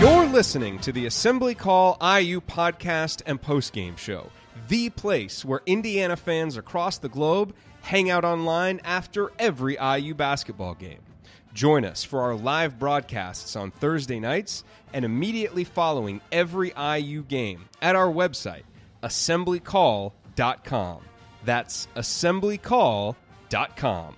You're listening to the Assembly Call IU podcast and postgame show, the place where Indiana fans across the globe hang out online after every IU basketball game. Join us for our live broadcasts on Thursday nights and immediately following every IU game at our website, assemblycall.com. That's assemblycall.com.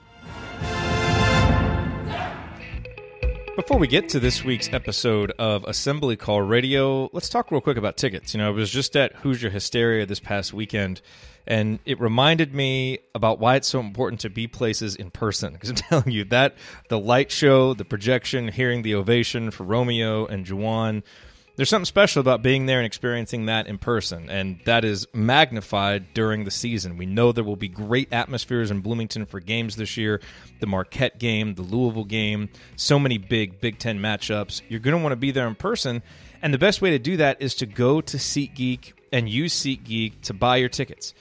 Before we get to this week's episode of Assembly Call Radio, let's talk real quick about tickets. I was just at Hoosier Hysteria this past weekend, and it reminded me about why it's so important to be places in person. Because I'm telling you, that the light show, the projection, hearing the ovation for Romeo and Juwan, there's something special about being there and experiencing that in person, and that is magnified during the season. We know there will be great atmospheres in Bloomington for games this year, the Marquette game, the Louisville game, so many big Big Ten matchups. You're going to want to be there in person, and the best way to do that is to go to SeatGeek and use SeatGeek to buy your tickets.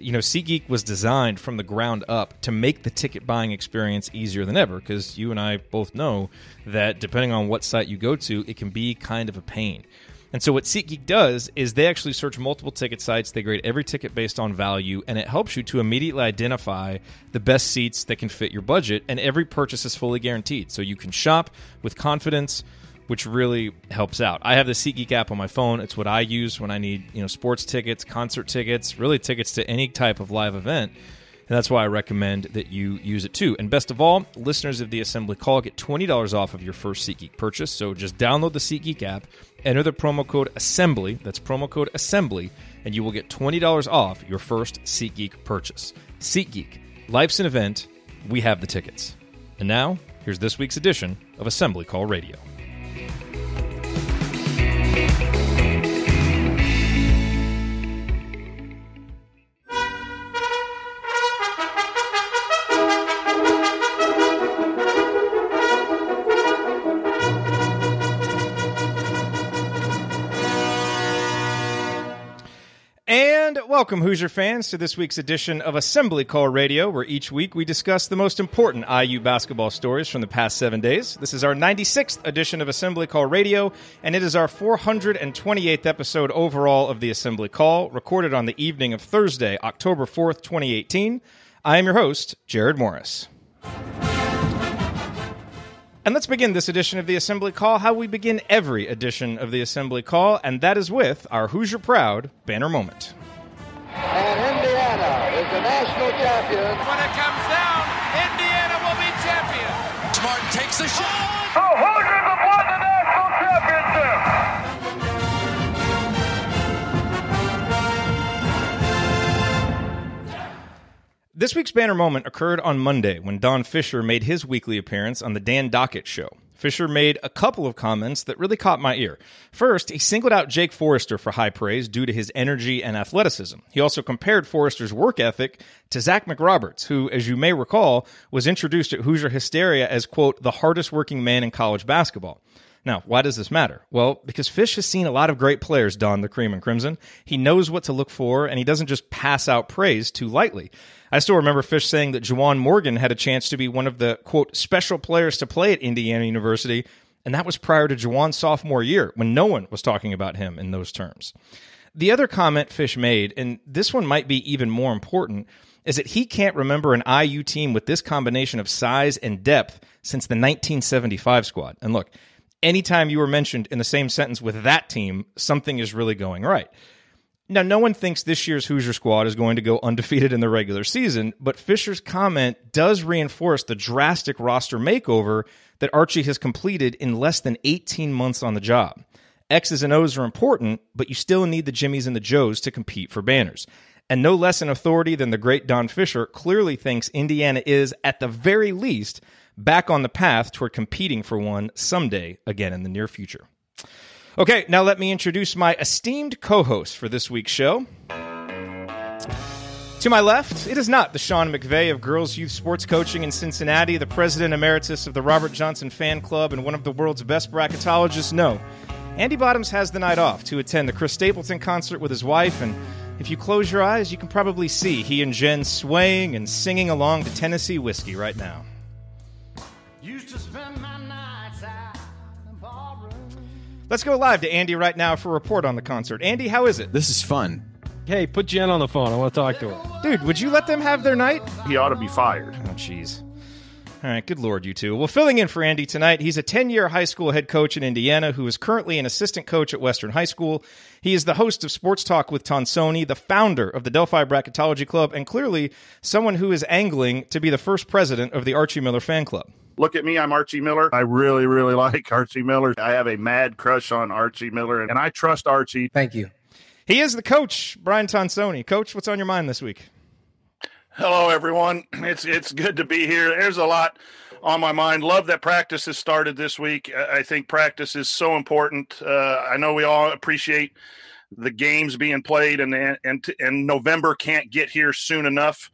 SeatGeek was designed from the ground up to make the ticket buying experience easier than ever, because you and I both know that depending on what site you go to, it can be kind of a pain. And so what SeatGeek does is they actually search multiple ticket sites, they grade every ticket based on value, and it helps you to immediately identify the best seats that can fit your budget, and every purchase is fully guaranteed. So you can shop with confidence, which really helps out. I have the SeatGeek app on my phone. It's what I use when I need, sports tickets, concert tickets, really tickets to any type of live event. And that's why I recommend that you use it too. And best of all, listeners of the Assembly Call get $20 off of your first SeatGeek purchase. So just download the SeatGeek app, enter the promo code ASSEMBLY, that's promo code ASSEMBLY, and you will get $20 off your first SeatGeek purchase. SeatGeek, life's an event, we have the tickets. And now, here's this week's edition of Assembly Call Radio. Welcome, Hoosier fans, to this week's edition of Assembly Call Radio, where each week we discuss the most important IU basketball stories from the past 7 days. This is our 96th edition of Assembly Call Radio, and it is our 428th episode overall of the Assembly Call, recorded on the evening of Thursday, October 4th, 2018. I am your host, Jerod Morris. And let's begin this edition of the Assembly Call how we begin every edition of the Assembly Call, and that is with our Hoosier Proud banner moment. And Indiana is the national champion. When it comes down, Indiana will be champion. Smart takes the shot. The Hoosiers have won the national championship. This week's banner moment occurred on Monday when Don Fischer made his weekly appearance on the Dan Dockett Show. Fischer made a couple of comments that really caught my ear. First, he singled out Jake Forrester for high praise due to his energy and athleticism. He also compared Forrester's work ethic to Zach McRoberts, who, as you may recall, was introduced at Hoosier Hysteria as, quote, the hardest working man in college basketball. Now, why does this matter? Well, because Fish has seen a lot of great players don the cream and crimson. He knows what to look for, and he doesn't just pass out praise too lightly. I still remember Fish saying that Juwan Morgan had a chance to be one of the, quote, special players to play at Indiana University, and that was prior to Juwan's sophomore year, when no one was talking about him in those terms. The other comment Fish made, and this one might be even more important, is that he can't remember an IU team with this combination of size and depth since the 1975 squad. And look, anytime you were mentioned in the same sentence with that team, something is really going right. Now, no one thinks this year's Hoosier squad is going to go undefeated in the regular season, but Fisher's comment does reinforce the drastic roster makeover that Archie has completed in less than 18 months on the job. X's and O's are important, but you still need the Jimmies and the Joes to compete for banners. And no less an authority than the great Don Fischer clearly thinks Indiana is, at the very least, back on the path toward competing for one someday again in the near future. Okay, now let me introduce my esteemed co-host for this week's show. To my left, it is not the Sean McVay of girls' youth sports coaching in Cincinnati, the president emeritus of the Robert Johnson Fan Club, and one of the world's best bracketologists. No, Andy Bottoms has the night off to attend the Chris Stapleton concert with his wife, and if you close your eyes, you can probably see he and Jen swaying and singing along to Tennessee Whiskey right now. Used to spend my nights out in the ballroom. Let's go live to Andy right now for a report on the concert. Andy, how is it? This is fun. Hey, put Jen on the phone. I want to talk to her. Dude, would you let them have their night? He ought to be fired. Oh, jeez. All right, good Lord, you two. Well, filling in for Andy tonight, he's a 10-year high school head coach in Indiana who is currently an assistant coach at Western High School. He is the host of Sports Talk with Tonsoni, the founder of the Delphi Bracketology Club, and clearly someone who is angling to be the first president of the Archie Miller fan club. Look at me, I'm Archie Miller. I really, really like Archie Miller. I have a mad crush on Archie Miller, and I trust Archie. Thank you. He is the coach, Brian Tonsoni. Coach, what's on your mind this week? Hello, everyone. It's good to be here. There's a lot on my mind. Love that practice has started this week. I think practice is so important. I know we all appreciate the games being played, and November can't get here soon enough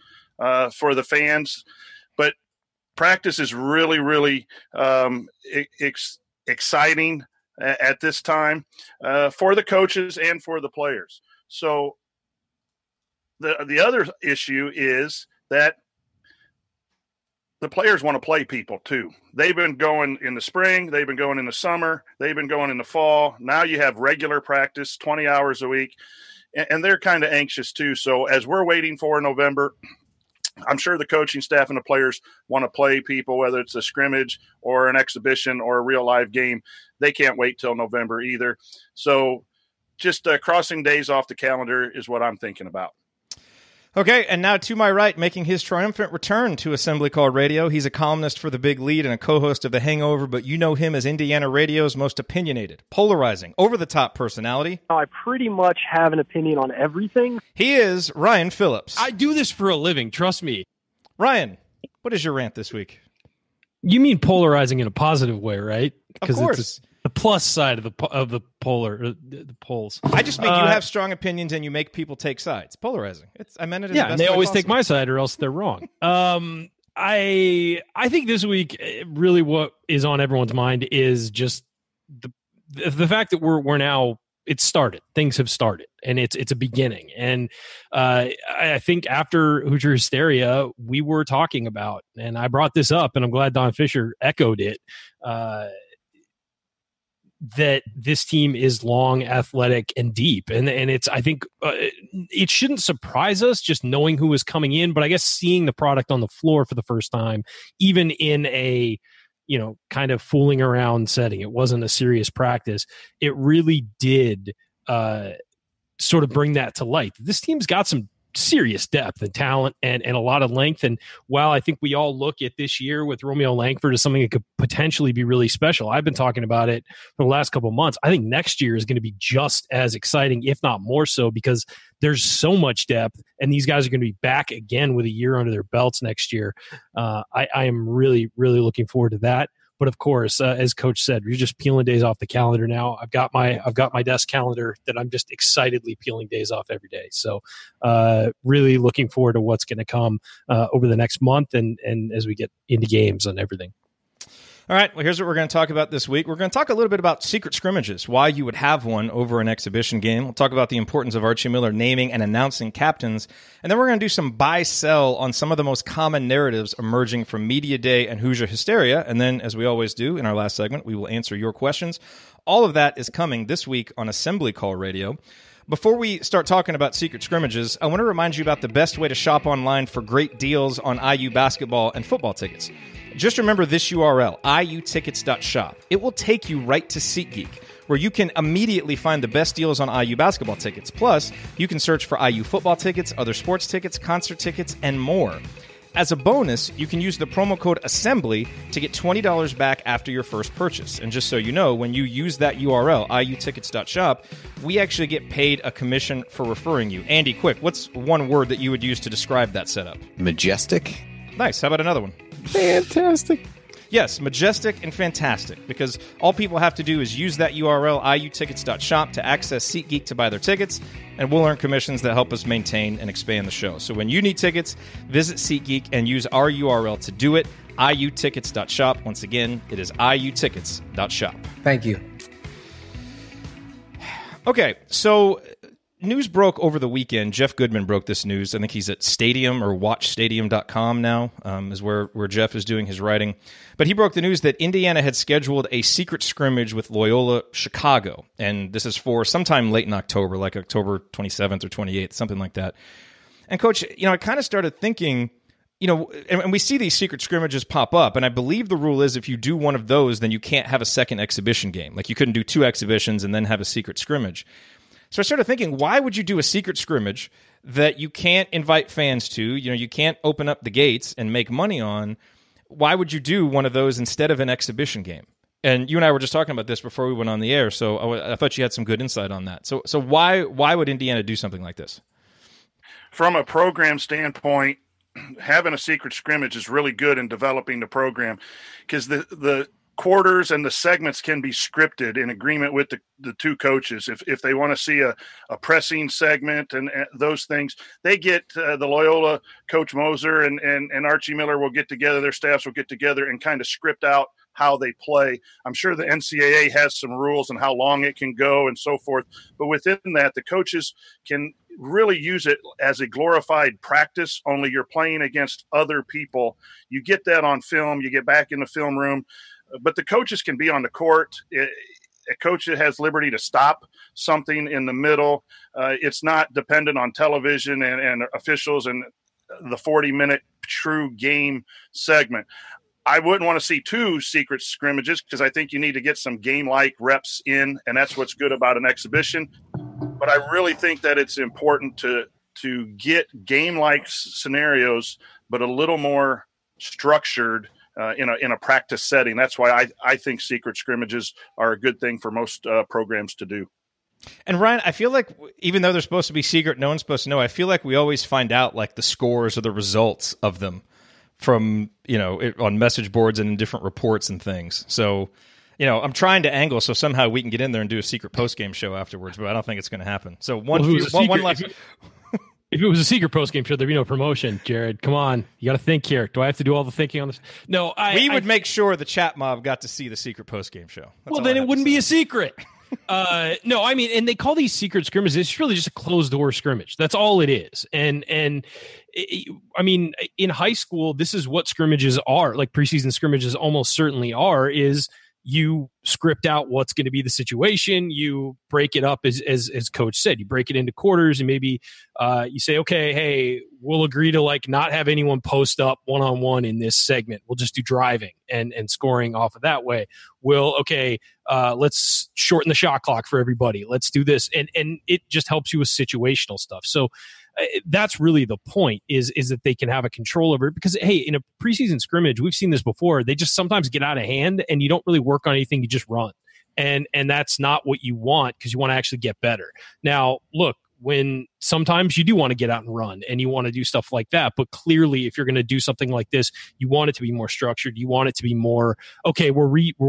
for the fans. But practice is really, really exciting at this time for the coaches and for the players. So the other issue is that the players want to play people too. They've been going in the spring. They've been going in the summer. They've been going in the fall. Now you have regular practice, 20 hours a week, and they're kind of anxious too. So as we're waiting for November, I'm sure the coaching staff and the players want to play people, whether it's a scrimmage or an exhibition or a real live game. They can't wait till November either. So just crossing days off the calendar is what I'm thinking about. Okay, and now to my right, making his triumphant return to Assembly Call Radio, he's a columnist for The Big Lead and a co-host of The Hangover, but you know him as Indiana radio's most opinionated, polarizing, over-the-top personality. I pretty much have an opinion on everything. He is Ryan Phillips. I do this for a living, trust me. Ryan, what is your rant this week? You mean polarizing in a positive way, right? Of course. It's the plus side of the polls. I just mean you have strong opinions and you make people take sides. Polarizing. I meant it as the best and they way always possible. take my side or else they're wrong. I think this week really what is on everyone's mind is just the fact that we're now it's started. Things have started, and it's a beginning. And I think after Hoosier Hysteria, we were talking about, and I brought this up, and I'm glad Don Fischer echoed it. That this team is long, athletic, and deep. And it's, I think it shouldn't surprise us just knowing who is coming in, but I guess seeing the product on the floor for the first time, even in a, kind of fooling around setting, it wasn't a serious practice. It really did sort of bring that to light. This team's got some serious depth and talent and a lot of length. And while I think we all look at this year with Romeo Langford as something that could potentially be really special, I've been talking about it for the last couple of months. I think next year is going to be just as exciting, if not more so, because there's so much depth and these guys are going to be back again with a year under their belts next year. I am really, really looking forward to that. But of course, as Coach said, you're just peeling days off the calendar now. I've got my desk calendar that I'm just excitedly peeling days off every day. So really looking forward to what's going to come over the next month and as we get into games and everything. All right, well, here's what we're going to talk about this week. We're going to talk a little bit about secret scrimmages, why you would have one over an exhibition game. We'll talk about the importance of Archie Miller naming and announcing captains. And then we're going to do some buy-sell on some of the most common narratives emerging from Media Day and Hoosier Hysteria. And then, as we always do in our last segment, we will answer your questions. All of that is coming this week on Assembly Call Radio. Before we start talking about secret scrimmages, I want to remind you about the best way to shop online for great deals on IU basketball and football tickets. Just remember this URL, iutickets.shop. It will take you right to SeatGeek, where you can immediately find the best deals on IU basketball tickets. Plus, you can search for IU football tickets, other sports tickets, concert tickets, and more. As a bonus, you can use the promo code ASSEMBLY to get $20 back after your first purchase. And just so you know, when you use that URL, iutickets.shop, we actually get paid a commission for referring you. Andy, quick, what's one word that you would use to describe that setup? Majestic. Nice. How about another one? Fantastic. Yes, majestic and fantastic, because all people have to do is use that URL, iutickets.shop, to access SeatGeek to buy their tickets, and we'll earn commissions that help us maintain and expand the show. So when you need tickets, visit SeatGeek and use our URL to do it, iutickets.shop. Once again, it is iutickets.shop. Thank you. Okay, so news broke over the weekend. Jeff Goodman broke this news. I think he's at Stadium or WatchStadium.com now, is where Jeff is doing his writing. But he broke the news that Indiana had scheduled a secret scrimmage with Loyola Chicago. And this is for sometime late in October, like October 27th or 28th, something like that. And, Coach, I kind of started thinking, and we see these secret scrimmages pop up, and I believe the rule is if you do one of those, then you can't have a second exhibition game. Like you couldn't do 2 exhibitions and then have a secret scrimmage. So I started thinking, why would you do a secret scrimmage that you can't invite fans to? You can't open up the gates and make money on. Why would you do one of those instead of an exhibition game? And you and I were just talking about this before we went on the air, so I thought you had some good insight on that. So why would Indiana do something like this? From a program standpoint, having a secret scrimmage is really good in developing the program because the quarters and the segments can be scripted in agreement with the 2 coaches. If they want to see a pressing segment and those things, they get the Loyola Coach Moser and Archie Miller will get together, their staffs will get together and kind of script out how they play. I'm sure the NCAA has some rules on how long it can go and so forth, but within that, the coaches can really use it as a glorified practice, only you're playing against other people. You get that on film, you get back in the film room, but the coaches can be on the court. A coach has liberty to stop something in the middle. It's not dependent on television and officials and the 40-minute true game segment. I wouldn't want to see 2 secret scrimmages because I think you need to get some game-like reps in, and that's what's good about an exhibition. But I really think that it's important to get game-like scenarios, but a little more structured in a practice setting. That's why I think secret scrimmages are a good thing for most programs to do. And Ryan, I feel like even though they're supposed to be secret, no one's supposed to know. I feel like we always find out like the scores or the results of them from, on message boards and in different reports and things. So, I'm trying to angle so somehow we can get in there and do a secret post-game show afterwards, but I don't think it's going to happen. So one last. If it was a secret post-game show, there'd be no promotion, Jerod. Come on. You got to think here. Do I have to do all the thinking on this? No, we would make sure the chat mob got to see the secret post-game show. Well, then it wouldn't be a secret. No, I mean, and they call these secret scrimmages. It's really just a closed-door scrimmage. That's all it is. And I mean, in high school, this is what scrimmages are. Like preseason scrimmages almost certainly are, is you script out what's going to be the situation. You break it up as Coach said. You break it into quarters, and maybe you say, okay, hey, we'll agree to like not have anyone post up one-on-one in this segment. We'll just do driving and scoring off of that way. Let's shorten the shot clock for everybody. Let's do this, and it just helps you with situational stuff. So that's really the point is that they can have a control over it because, hey, in a preseason scrimmage, we've seen this before. They just sometimes get out of hand and you don't really work on anything. You just run. And that's not what you want because you want to actually get better. Now, look, when sometimes you do want to get out and run and you want to do stuff like that. But clearly, if you're going to do something like this, you want it to be more structured. You want it to be more, okay, we're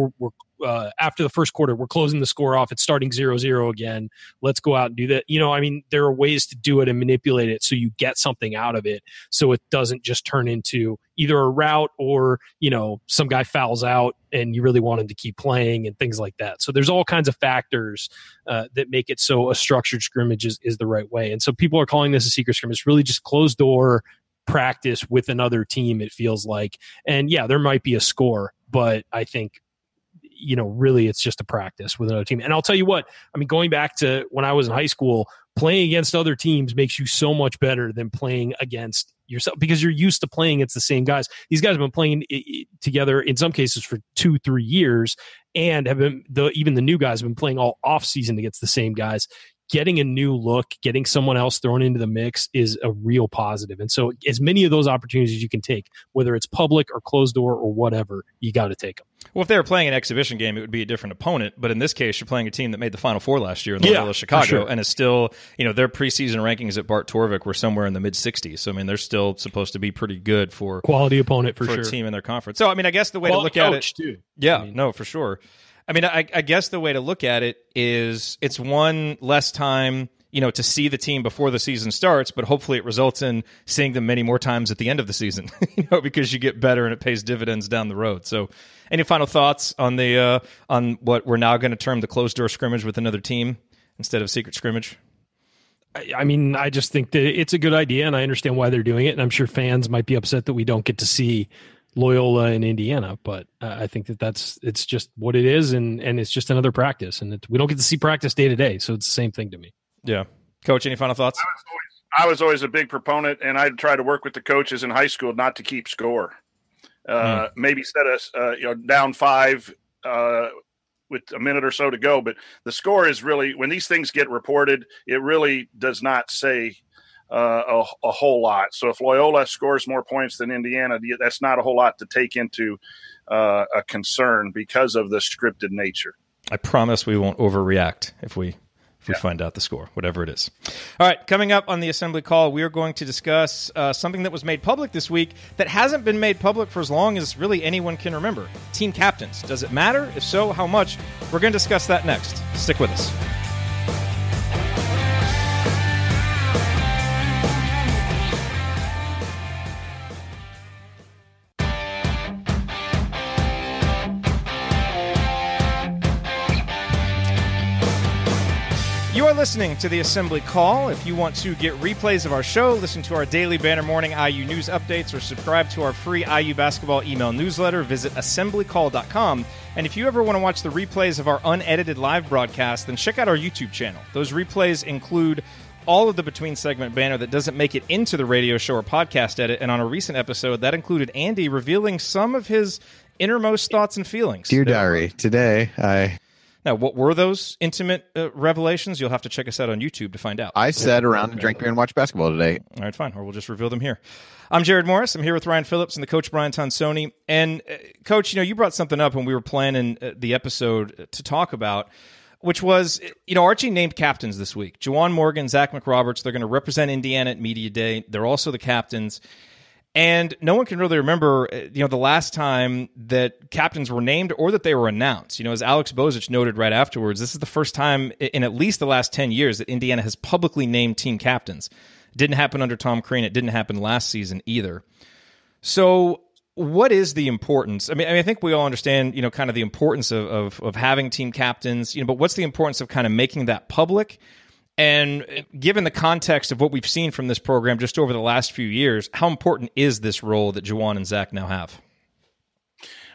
after the first quarter, we're closing the score off. It's starting 0-0 again. Let's go out and do that. I mean, there are ways to do it and manipulate it so you get something out of it so it doesn't just turn into either a route or, some guy fouls out and you really want him to keep playing and things like that. So there's all kinds of factors that make it so a structured scrimmage is the right way. And so people are calling this a secret scrimmage. It's really just closed door practice with another team, it feels like. And yeah, there might be a score, but I think really it's just a practice with another team. And I'll tell you what, I mean, going back to when I was in high school, playing against other teams makes you so much better than playing against yourself because you're used to playing against the same guys. These guys have been playing together in some cases for 2-3 years and have been even the new guys have been playing all off season against the same guys. Getting a new look, getting someone else thrown into the mix is a real positive. And so as many of those opportunities as you can take, whether it's public or closed door or whatever, you got to take them. Well, if they were playing an exhibition game, it would be a different opponent. But in this case, you're playing a team that made the Final Four last year in Loyola Chicago, sure. And is still, their preseason rankings at Bart Torvik were somewhere in the mid-60s. So, I mean, they're still supposed to be pretty good for quality opponent for sure. A team in their conference. So, I mean, I guess the way to look at it, too. Yeah, no, for sure. I mean, I guess the way to look at it is it's one less time, to see the team before the season starts, but hopefully it results in seeing them many more times at the end of the season, because you get better and it pays dividends down the road. So any final thoughts on on what we're now going to term the closed door scrimmage with another team instead of secret scrimmage? I mean, I just think that it's a good idea, and I understand why they're doing it. And I'm sure fans might be upset that we don't get to see Loyola in Indiana, but I think it's just what it is, and it's just another practice, and we don't get to see practice day to day, so it's the same thing to me. Yeah, Coach, any final thoughts? I was always a big proponent, and I'd try to work with the coaches in high school not to keep score. Maybe set us down 5 with a minute or so to go, but the score is really, when these things get reported, it really does not say a whole lot. So if Loyola scores more points than Indiana, that's not a whole lot to take into a concern because of the scripted nature. I promise we won't overreact if we find out the score, whatever it is. All right, coming up on the Assembly Call, we are going to discuss something that was made public this week that hasn't been made public for as long as really anyone can remember. Team captains. Does it matter? If so, how much? We're going to discuss that next. Stick with us. You are listening to the Assembly Call. If you want to get replays of our show, listen to our daily Banner Morning IU news updates, or subscribe to our free IU basketball email newsletter, visit assemblycall.com. And if you ever want to watch the replays of our unedited live broadcast, then check out our YouTube channel. Those replays include all of the between segment banner that doesn't make it into the radio show or podcast edit. And on a recent episode, that included Andy revealing some of his innermost thoughts and feelings. Dear Diary, today Now, what were those intimate revelations? You'll have to check us out on YouTube to find out. I sat around and drank beer and watched basketball today. All right, fine. Or we'll just reveal them here. I'm Jerod Morris. I'm here with Ryan Phillips and the coach, Brian Tonsoni. And, Coach, you brought something up when we were planning the episode to talk about, which was, Archie named captains this week. Juwan Morgan, Zach McRoberts, they're going to represent Indiana at Media Day. They're also the captains. And no one can really remember, the last time that captains were named or that they were announced. As Alex Bozich noted right afterwards, this is the first time in at least the last 10 years that Indiana has publicly named team captains. It didn't happen under Tom Crean. It didn't happen last season either. So what is the importance? I mean, I think we all understand, kind of the importance of having team captains, but what's the importance of kind of making that public? And given the context of what we've seen from this program just over the last few years, how important is this role that Juwan and Zach now have?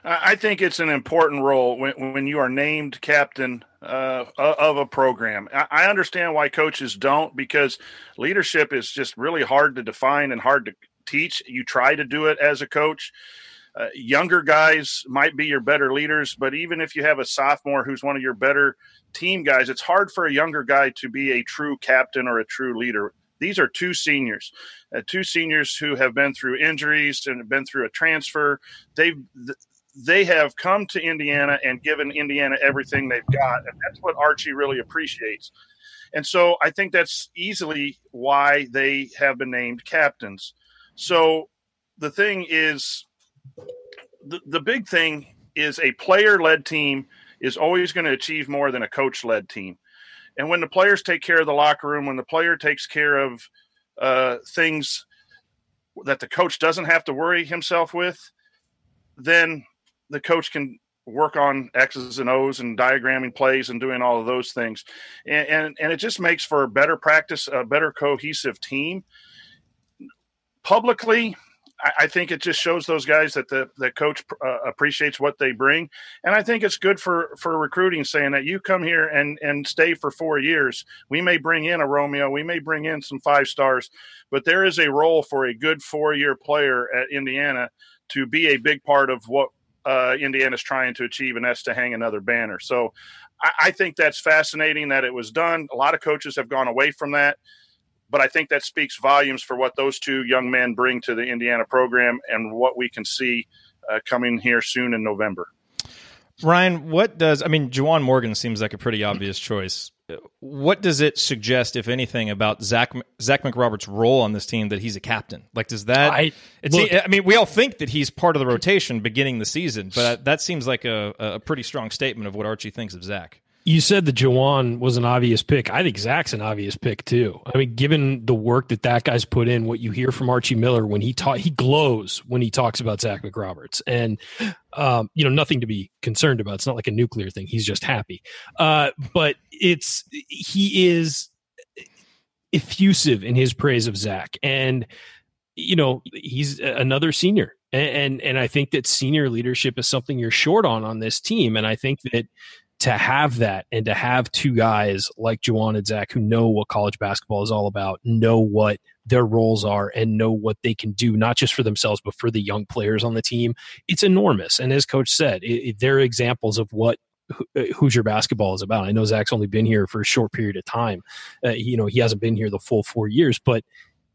I think it's an important role when you are named captain of a program. I understand why coaches don't, because leadership is just really hard to define and hard to teach. You try to do it as a coach. Younger guys might be your better leaders, but even if you have a sophomore who's one of your better team guys, it's hard for a younger guy to be a true captain or a true leader. These are two seniors who have been through injuries and have been through a transfer. They have come to Indiana and given Indiana everything they've got, and that's what Archie really appreciates. And so I think that's easily why they have been named captains. So the thing is, the big thing is a player-led team is always going to achieve more than a coach-led team. And when the players take care of the locker room, when the player takes care of things that the coach doesn't have to worry himself with, then the coach can work on X's and O's and diagramming plays and doing all of those things. And it just makes for a better practice, a better cohesive team. Publicly, I think it just shows those guys that the coach appreciates what they bring. And I think it's good for recruiting, saying that you come here and stay for 4 years. We may bring in a Romeo. We may bring in some 5 stars. But there is a role for a good 4-year player at Indiana to be a big part of what Indiana's trying to achieve, and that's to hang another banner. So I think that's fascinating that it was done. A lot of coaches have gone away from that. But I think that speaks volumes for what those two young men bring to the Indiana program and what we can see coming here soon in November. Ryan, Juwan Morgan seems like a pretty obvious choice. What does it suggest, if anything, about Zach McRoberts' role on this team that he's a captain? Like, does that? We all think that he's part of the rotation beginning the season, but that seems like a pretty strong statement of what Archie thinks of Zach. You said that Juwan was an obvious pick. I think Zach's an obvious pick too. I mean, given the work that guy's put in, what you hear from Archie Miller when he glows when he talks about Zach McRoberts, and nothing to be concerned about. It's not like a nuclear thing. He's just happy. But he is effusive in his praise of Zach. And, he's another senior. And I think that senior leadership is something you're short on this team. And I think that to have that and to have two guys like Juwan and Zach who know what college basketball is all about, know what their roles are, and know what they can do, not just for themselves, but for the young players on the team, it's enormous. And as Coach said, they're examples of what Hoosier basketball is about. I know Zach's only been here for a short period of time. He hasn't been here the full 4 years, but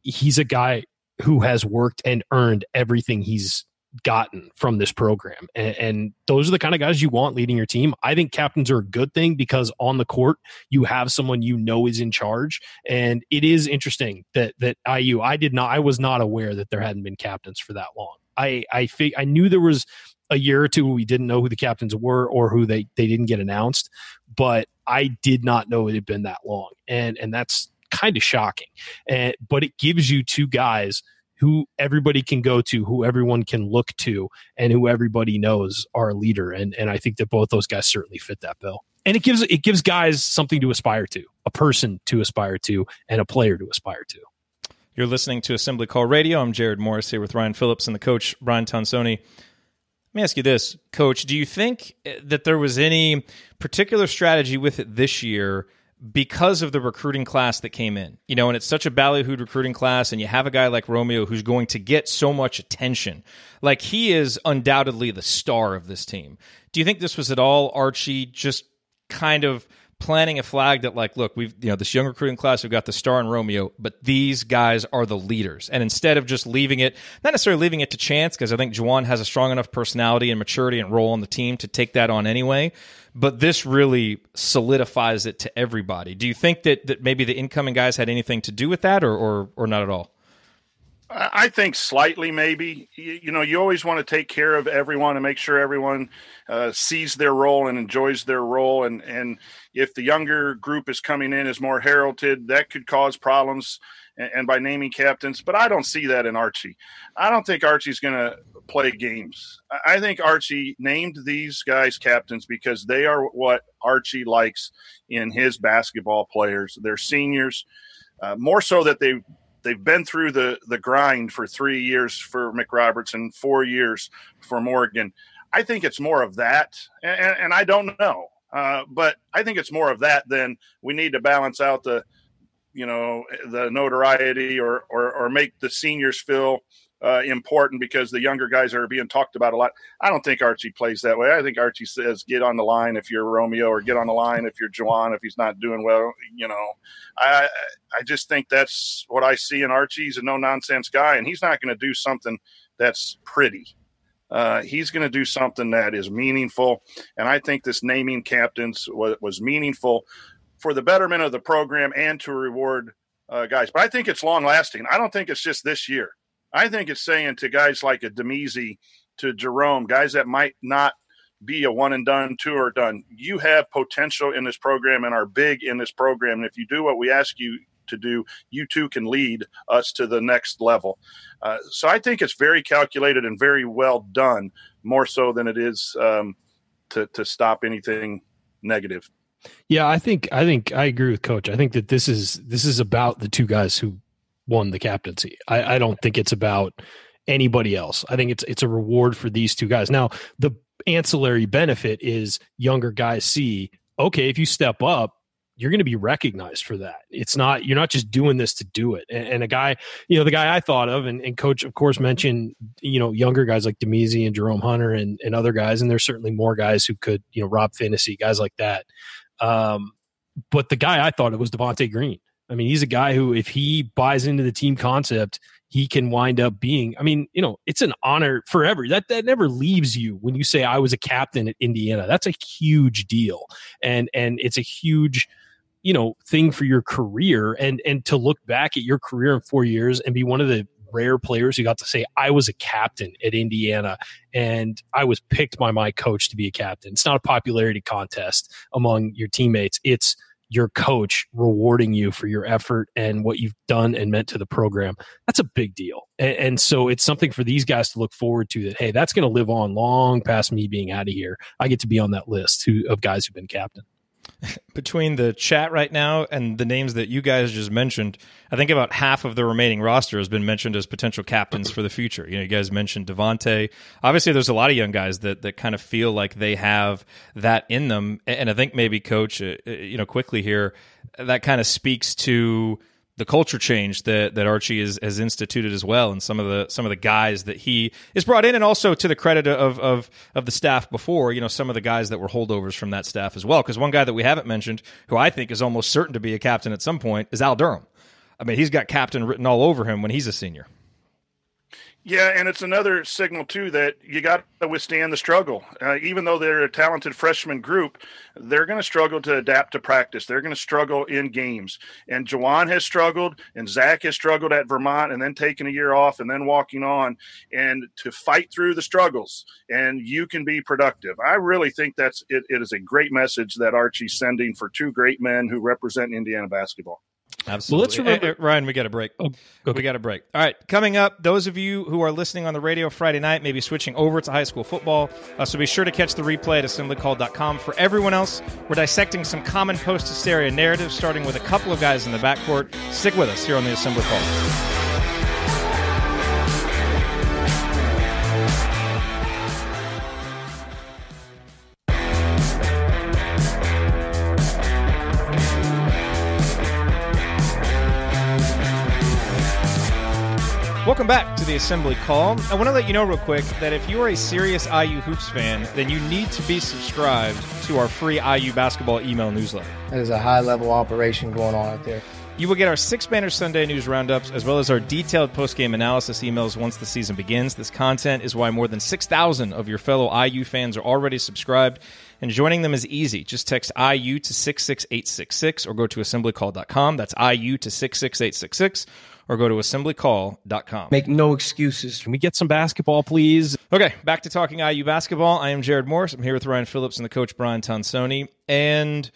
he's a guy who has worked and earned everything he's gotten from this program. And those are the kind of guys you want leading your team. I think captains are a good thing because on the court, you have someone is in charge. And it is interesting that IU, I was not aware that there hadn't been captains for that long. I knew there was a year or two we didn't know who the captains were or who they didn't get announced, but I did not know it had been that long. And that's kind of shocking. But it gives you two guys who everybody can go to, who everyone can look to, and who everybody knows are a leader. And I think that both those guys certainly fit that bill. And it gives guys something to aspire to, a person to aspire to, and a player to aspire to. You're listening to Assembly Call Radio. I'm Jerod Morris here with Ryan Phillips and the coach, Brian Tonsoni. Let me ask you this, Coach. Do you think that there was any particular strategy with it this year because of the recruiting class that came in? And it's such a ballyhooed recruiting class, and you have a guy like Romeo who's going to get so much attention. Like, he is undoubtedly the star of this team. Do you think this was at all Archie just kind of planting a flag that, like, look, we've this young recruiting class, we've got the star in Romeo, but these guys are the leaders, and instead of just leaving it, not necessarily leaving it to chance, because I think Juwan has a strong enough personality and maturity and role on the team to take that on anyway, but this really solidifies it to everybody. Do you think that maybe the incoming guys had anything to do with that, or not at all? I think slightly, maybe. You always want to take care of everyone and make sure everyone sees their role and enjoys their role. And if the younger group is coming in as more heralded, that could cause problems and by naming captains. But I don't see that in Archie. I don't think Archie's going to play games. I think Archie named these guys captains because they are what Archie likes in his basketball players. They're seniors, more so that they've been through the grind for 3 years for McRoberts and 4 years for Morgan. I think it's more of that, and I don't know, but I think it's more of that than we need to balance out the notoriety or make the seniors feel important because the younger guys are being talked about a lot. I don't think Archie plays that way. I think Archie says, get on the line if you're Romeo, or get on the line if you're Juwan, if he's not doing well. I just think that's what I see in Archie. He's a no-nonsense guy, and he's not going to do something that's pretty. He's going to do something that is meaningful, and I think this naming captains was meaningful for the betterment of the program and to reward guys. But I think it's long-lasting. I don't think it's just this year. I think it's saying to guys like a Demezi, to Jerome, guys that might not be a one-and-done, two-or-done, you have potential in this program and are big in this program. And if you do what we ask you to do, you too can lead us to the next level. So I think it's very calculated and very well done, more so than it is to stop anything negative. Yeah, I think I agree with Coach. I think that this is about the two guys who won the captaincy. I don't think it's about anybody else. I think it's a reward for these two guys. Now, the ancillary benefit is younger guys see, okay, if you step up, you're going to be recognized for that. You're not just doing this to do it. And a guy, the guy I thought of, and Coach, of course, mentioned, younger guys like Demezi and Jerome Hunter and other guys. And there's certainly more guys who could, Rob Finnessy, guys like that. But the guy I thought of was Devonte Green. I mean, he's a guy who, if he buys into the team concept, he can wind up being, it's an honor forever. That never leaves you when you say, I was a captain at Indiana. That's a huge deal. And it's a huge, thing for your career. And to look back at your career in 4 years and be one of the rare players who got to say, I was a captain at Indiana and I was picked by my coach to be a captain. It's not a popularity contest among your teammates. It's your coach rewarding you for your effort and what you've done and meant to the program. That's a big deal. And so it's something for these guys to look forward to, that, hey, that's going to live on long past me being out of here. I get to be on that list of guys who've been captain. Between the chat right now and the names that you guys just mentioned, I think about half of the remaining roster has been mentioned as potential captains for the future. You guys mentioned Devonte. Obviously, there's a lot of young guys that kind of feel like they have that in them. And I think maybe, Coach, quickly here, that kind of speaks to the culture change that Archie has instituted as well, and some of the guys that he is brought in, and also to the credit of the staff before, some of the guys that were holdovers from that staff as well. Because one guy that we haven't mentioned, who I think is almost certain to be a captain at some point, is Al Durham. I mean, he's got captain written all over him when he's a senior. Yeah, and it's another signal, too, that you got to withstand the struggle. Even though they're a talented freshman group, they're going to struggle to adapt to practice. They're going to struggle in games. And Juwan has struggled, and Zach has struggled at Vermont, and then taking a year off and then walking on, and to fight through the struggles, and you can be productive. I really think it is a great message that Archie's sending for two great men who represent Indiana basketball. Absolutely. Well, let's remember, Ryan, we got a break. Oh, okay. We got a break. All right, coming up, those of you who are listening on the radio Friday night, maybe switching over to high school football, so be sure to catch the replay at assemblycall.com. For everyone else, we're dissecting some common post-hysteria narratives, starting with a couple of guys in the backcourt. Stick with us here on the Assembly Call. Welcome back to the Assembly Call. I want to let you know real quick that if you are a serious IU Hoops fan, then you need to be subscribed to our free IU basketball email newsletter. There's a high-level operation going on out there. You will get our 6-banner Sunday news roundups, as well as our detailed post-game analysis emails once the season begins. This content is why more than 6,000 of your fellow IU fans are already subscribed, and joining them is easy. Just text IU to 66866 or go to assemblycall.com. That's IU to 66866. Or go to assemblycall.com. Make no excuses. Can we get some basketball, please? Okay, back to talking IU basketball. I am Jerod Morris. I'm here with Ryan Phillips and the coach Brian Tonsoni. And,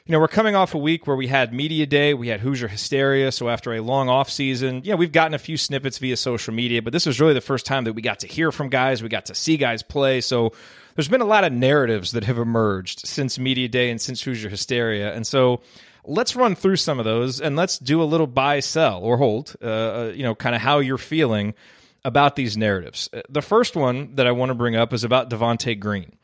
we're coming off a week where we had Media Day, we had Hoosier Hysteria, so after a long offseason, we've gotten a few snippets via social media, but this was really the first time that we got to hear from guys, we got to see guys play, so there's been a lot of narratives that have emerged since Media Day and since Hoosier Hysteria, and so let's run through some of those, and let's do a little buy, sell, or hold, kind of how you're feeling about these narratives. The first one that I want to bring up is about Devonte Green.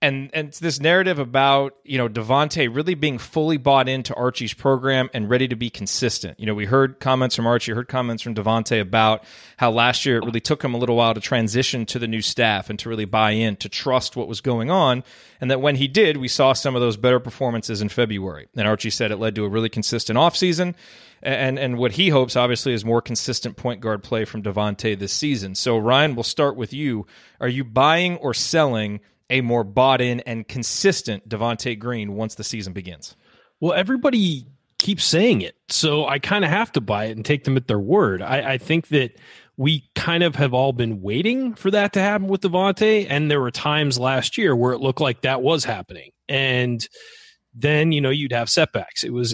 And it's this narrative about, Devonte really being fully bought into Archie's program and ready to be consistent. We heard comments from Archie, heard comments from Devonte about how last year it really took him a little while to transition to the new staff and to really buy in, to trust what was going on. And that when he did, we saw some of those better performances in February. And Archie said it led to a really consistent offseason. And what he hopes, obviously, is more consistent point guard play from Devonte this season. So, Ryan, we'll start with you. Are you buying or selling a more bought-in and consistent Devonte Green once the season begins? Well, everybody keeps saying it, so I kind of have to buy it and take them at their word. I think that we kind of have all been waiting for that to happen with Devonte, and there were times last year where it looked like that was happening. And then, you'd have setbacks. It was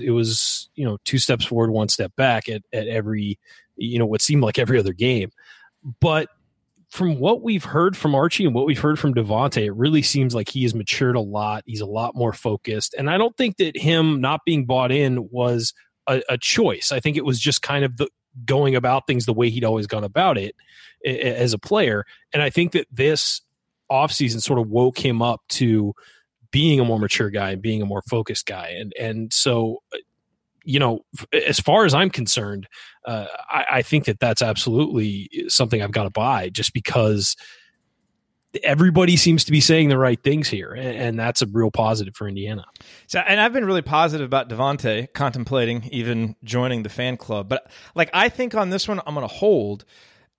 2 steps forward, 1 step back at every, what seemed like every other game. But from what we've heard from Archie and what we've heard from Devonte, it really seems like he has matured a lot. He's a lot more focused. And I don't think that him not being bought in was a choice. I think it was just kind of the going about things the way he'd always gone about it as a player. And I think that this offseason sort of woke him up to being a more mature guy and being a more focused guy. And so, as far as I'm concerned, I think that that's absolutely something I've got to buy, just because everybody seems to be saying the right things here, and that's a real positive for Indiana. So, and I've been really positive about Devonte, contemplating even joining the fan club. But I think on this one, I'm going to hold.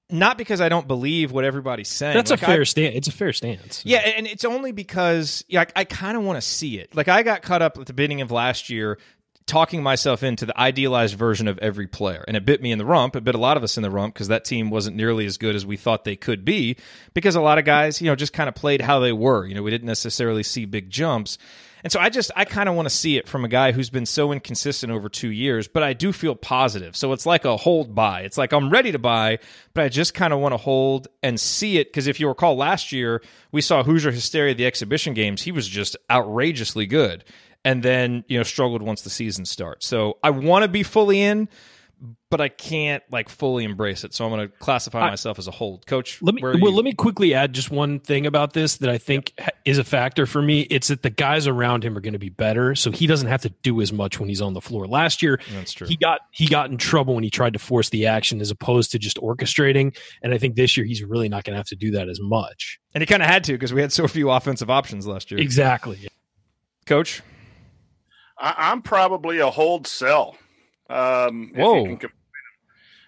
Not because I don't believe what everybody's saying. That's a fair stance. It's a fair stance. Yeah, and it's only because I kind of want to see it. I got caught up at the beginning of last year talking myself into the idealized version of every player. And it bit me in the rump. It bit a lot of us in the rump because that team wasn't nearly as good as we thought they could be, because a lot of guys, just kind of played how they were. We didn't necessarily see big jumps. And so I kind of want to see it from a guy who's been so inconsistent over 2 years, but I do feel positive. So it's like a hold buy. It's like I'm ready to buy, but I just kind of want to hold and see it, because if you recall last year, we saw Hoosier Hysteria, the exhibition games. He was just outrageously good. and then struggled once the season starts. So I want to be fully in, but I can't fully embrace it. So I'm going to classify myself as a hold. Coach, let me quickly add just one thing about this that I think is a factor for me. It's that the guys around him are going to be better, so he doesn't have to do as much when he's on the floor. Last year, that's true. He got in trouble when he tried to force the action as opposed to just orchestrating. And I think this year he's really not going to have to do that as much. And he kind of had to because we had so few offensive options last year. Exactly. Coach, I'm probably a hold sell. Whoa.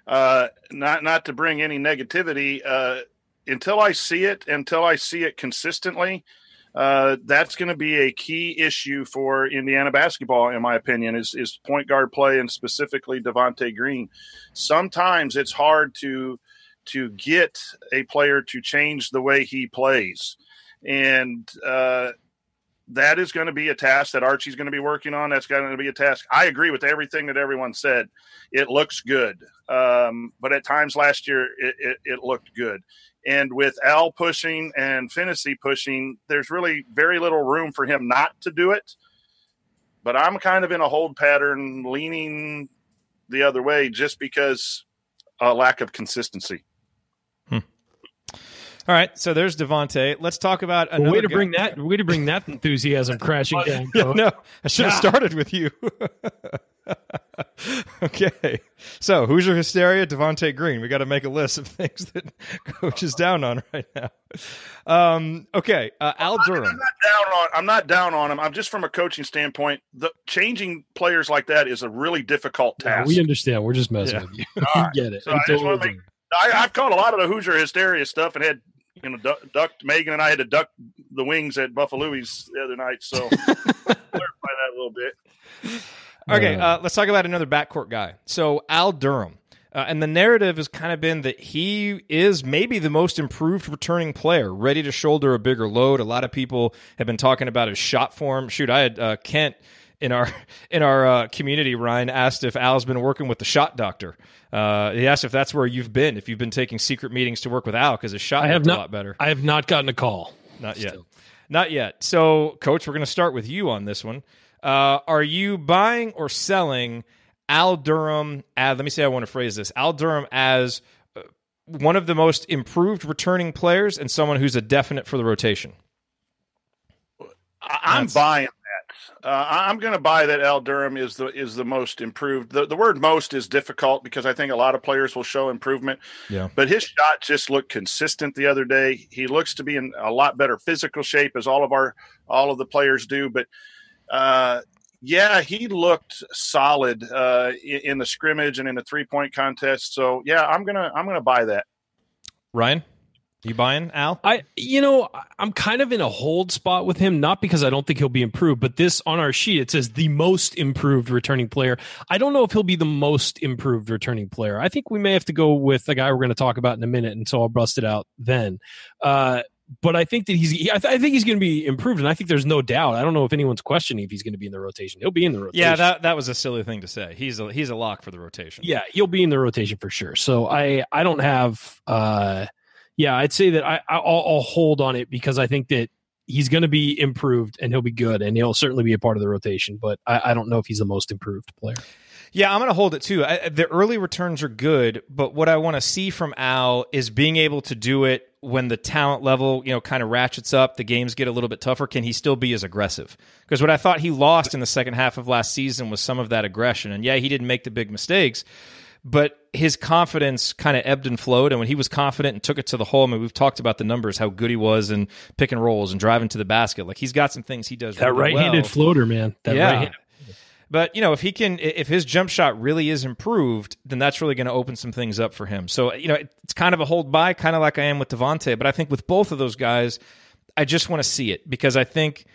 Not to bring any negativity, until I see it consistently, that's going to be a key issue for Indiana basketball, in my opinion, is point guard play, and specifically Devonte Green. Sometimes it's hard to get a player to change the way he plays, and that is going to be a task that Archie's going to be working on. That's going to be a task. I agree with everything that everyone said. It looks good. But at times last year, it looked good. And with Al pushing and Finney pushing, there's really very little room for him not to do it. But I'm kind of in a hold pattern, leaning the other way just because lack of consistency. All right, so there's Devonte. Let's talk about another way to bring that enthusiasm crashing down. Yeah, no, I should have started with you. Okay, so Hoosier Hysteria, Devonte Green. We got to make a list of things that Coach is down on right now. Okay, Al Durham. I'm not down on him. I'm just from a coaching standpoint. The changing players like that is a really difficult task. We understand. We're just messing with you. We get it. So I've caught a lot of the Hoosier Hysteria stuff and had. Ducked Megan and I had to duck the wings at Buffalo's the other night, so clarify that a little bit. Okay, let's talk about another backcourt guy. So Al Durham, and the narrative has kind of been that he is maybe the most improved returning player, ready to shoulder a bigger load. A lot of people have been talking about his shot form. Shoot, I had Kent in our community. Ryan asked if Al's been working with the shot doctor. He asked if that's where you've been, if you've been taking secret meetings to work with Al because his shot looked a lot better. I have not gotten a call. Not yet. So, Coach, we're going to start with you on this one. Are you buying or selling Al Durham as, let me see how I want to phrase this, Al Durham as one of the most improved returning players and someone who's a definite for the rotation? I'm buying that. I'm going to buy that Al Durham is the most improved. The word most is difficult because I think a lot of players will show improvement. Yeah. But his shot just looked consistent the other day. He looks to be in a lot better physical shape as all of the players do. But he looked solid in the scrimmage and in the 3-point contest. So yeah, I'm gonna buy that. Ryan? You buying, Al? I'm kind of in a hold spot with him, not because I don't think he'll be improved, but this on our sheet, it says the most improved returning player. I don't know if he'll be the most improved returning player. I think we may have to go with a guy we're going to talk about in a minute, and so I'll bust it out then. But I think that I think he's going to be improved, and I think there's no doubt. I don't know if anyone's questioning if he's going to be in the rotation. He'll be in the rotation. Yeah, that was a silly thing to say. He's a lock for the rotation. Yeah, he'll be in the rotation for sure. So I don't have I'd say that I'll hold on it because I think that he's going to be improved and he'll be good and he'll certainly be a part of the rotation. But I don't know if he's the most improved player. Yeah, I'm going to hold it too. The early returns are good, but what I want to see from Al is being able to do it when the talent level, kind of ratchets up, the games get a little bit tougher. Can he still be as aggressive? Because what I thought he lost in the second half of last season was some of that aggression. And yeah, he didn't make the big mistakes, but his confidence kind of ebbed and flowed. And when he was confident and took it to the hole, we've talked about the numbers, how good he was in pick and rolls and driving to the basket. Like he's got some things he does that really right-handed well. Floater, man. Right-handed. But, if his jump shot really is improved, then that's really going to open some things up for him. So, it's kind of a hold by, kind of like I am with Devonte. But I think with both of those guys, I just want to see it because I think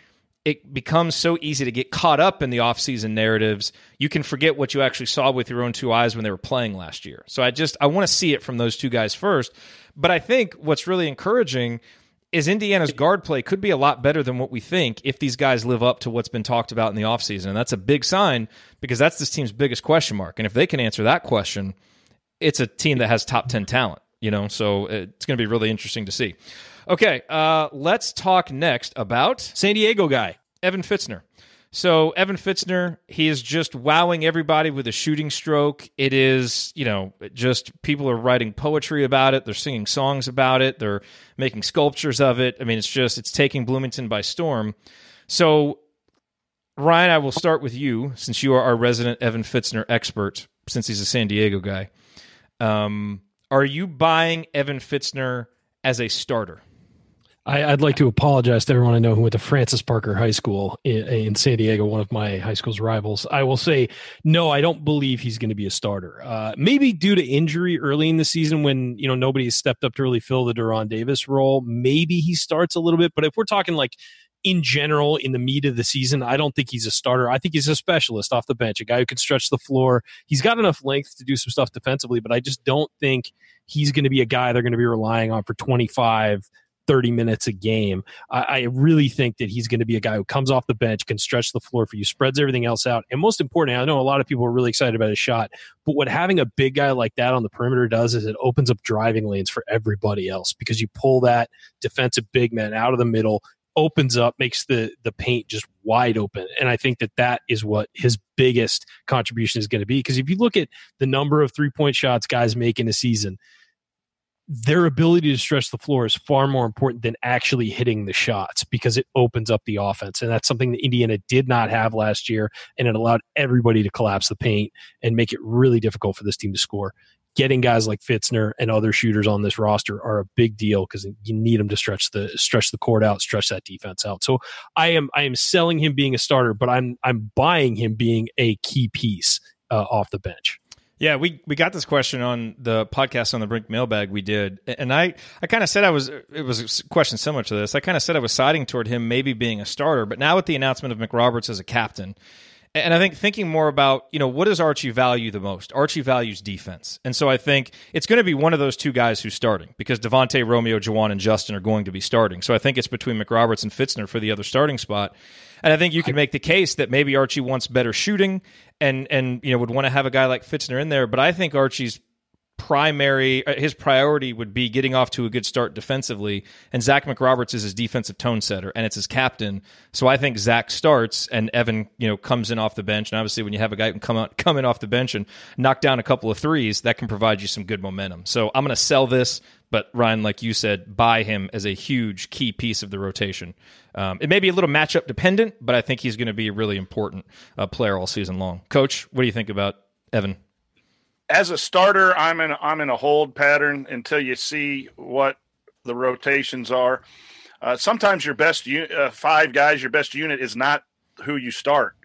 it becomes so easy to get caught up in the offseason narratives. You can forget what you actually saw with your own two eyes when they were playing last year. So I want to see it from those two guys first. But I think what's really encouraging is Indiana's guard play could be a lot better than what we think if these guys live up to what's been talked about in the offseason. And that's a big sign because that's this team's biggest question mark. And if they can answer that question, it's a team that has top 10 talent, so it's going to be really interesting to see. Okay, let's talk next about San Diego guy, Evan Fitzner. So Evan Fitzner, he is just wowing everybody with a shooting stroke. It is, just people are writing poetry about it. They're singing songs about it. They're making sculptures of it. I mean, it's taking Bloomington by storm. So, Ryan, I will start with you, since you are our resident Evan Fitzner expert, since he's a San Diego guy. Are you buying Evan Fitzner as a starter? I'd like to apologize to everyone I know who went to Francis Parker High School in San Diego, one of my high school's rivals. I will say, no, I don't believe he's going to be a starter. Maybe due to injury early in the season when, nobody has stepped up to really fill the Duron Davis role. Maybe he starts a little bit, but if we're talking like in general, in the meat of the season, I don't think he's a starter. I think he's a specialist off the bench, a guy who can stretch the floor. He's got enough length to do some stuff defensively, but I just don't think he's going to be a guy they're going to be relying on for 25, 30 minutes a game. I really think that he's going to be a guy who comes off the bench, can stretch the floor for you, spreads everything else out. And most importantly, I know a lot of people are really excited about his shot, but what having a big guy like that on the perimeter does is it opens up driving lanes for everybody else, because you pull that defensive big man out of the middle, opens up, makes the paint just wide open. And I think that is what his biggest contribution is going to be. Because if you look at the number of three-point shots guys make in a season, their ability to stretch the floor is far more important than actually hitting the shots, because it opens up the offense. And that's something that Indiana did not have last year, and it allowed everybody to collapse the paint and make it really difficult for this team to score. Getting guys like Fitzner and other shooters on this roster are a big deal, because you need them to stretch the court out, stretch that defense out. So I am selling him being a starter, but I'm buying him being a key piece off the bench. Yeah, we got this question on the podcast on the Brink mailbag we did, and I kind of said it was a question similar to this. I kind of said I was siding toward him maybe being a starter, but now with the announcement of McRoberts as a captain, and I think thinking more about, what does Archie value the most? Archie values defense. And so I think it's going to be one of those two guys who's starting, because Devonte, Romeo, Juwan, and Justin are going to be starting. So I think it's between McRoberts and Fitzner for the other starting spot. And I think you can make the case that maybe Archie wants better shooting and would want to have a guy like Fitzner in there. But I think Archie's his priority would be getting off to a good start defensively, and Zach McRoberts is his defensive tone setter, and it's his captain. So I think Zach starts, and Evan, comes in off the bench. And obviously, when you have a guy who can come in off the bench and knock down a couple of threes, that can provide you some good momentum. So I'm going to sell this, but Ryan, like you said, buy him as a huge key piece of the rotation. It may be a little matchup dependent, but I think he's going to be a really important player all season long. Coach, what do you think about Evan? As a starter, I'm in a hold pattern until you see what the rotations are. Sometimes your best five guys, your best unit is not who you start.